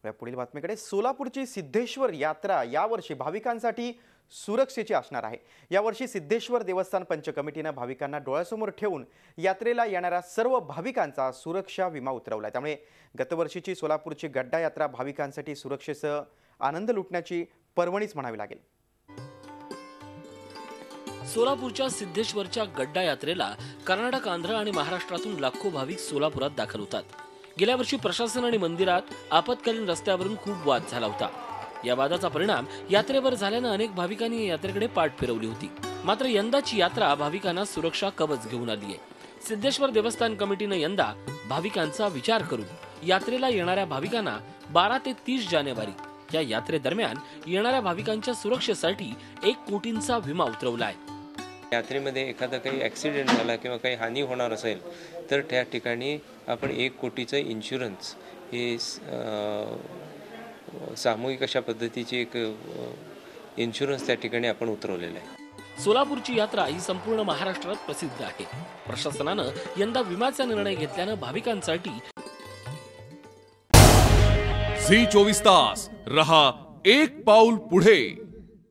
पुढील बातमीकडे सोलापूरची सिद्धेश्वर यात्रा यावर्षी भाविकांसाठी सुरक्षेची असणार आहे। यावर्षी सिद्धेश्वर देवस्थान पंच कमिटीने भाविकांना डोळ्यासमोर ठेवून यात्रेला येणाऱ्या सर्व भाविकांचा सुरक्षा विमा उतरवलाय। त्यामुळे गतवर्षीची सोलापूरची गड्डा यात्रा भाविकांसाठी सुरक्षेसह आनंद लुटण्याची पर्वणीच म्हणावी लागेल। सोलापूरच्या सिद्धेश्वरच्या गड्डा यात्रेला कर्नाटक, आंध्र आणि महाराष्ट्रातून लाखो भाविक सोलापुरात दाखल होतात। गेल्या वर्षी प्रशासन आणि मंदिरात आपत्कालीन रस्त्यावरून खूप वाद झाला होता। या वादाचा परिणाम यात्रेवर झाल्याने अनेक भाविकांनी यात्रेकडे पाठ फिरवली होती। मात्र यंदाची यात्रा भाविकांना सुरक्षा कवच घेऊन आली आहे। सिद्धेश्वर देवस्थान कमिटीने यंदा भाविकांचा विचार करून यात्रेला येणाऱ्या भाविकांना 12 ते 30 जानेवारी या यात्रेदरम्यान येणाऱ्या भाविकांच्या सुरक्षेसाठी 1 कोटींचा विमा उतरवला आहे। यात्रेमध्ये एखादा काही ॲक्सिडेंट झाला किंवा काही हानी होणार असेल तर त्या ठिकाणी आपण 1 कोटीचं इन्शुरन्स हे सामूहिक अशा पद्धतीची एक इन्शुरन्स त्या ठिकाणी आपण उतरवलेला आहे। सोलापूरची यात्रा ही संपूर्ण महाराष्ट्रात प्रसिद्ध आहे। प्रशासनाने यंदा विम्याचा निर्णय घेतल्याने भाविकांसाठी झी 24 तास रहा एक पाऊल पुढे।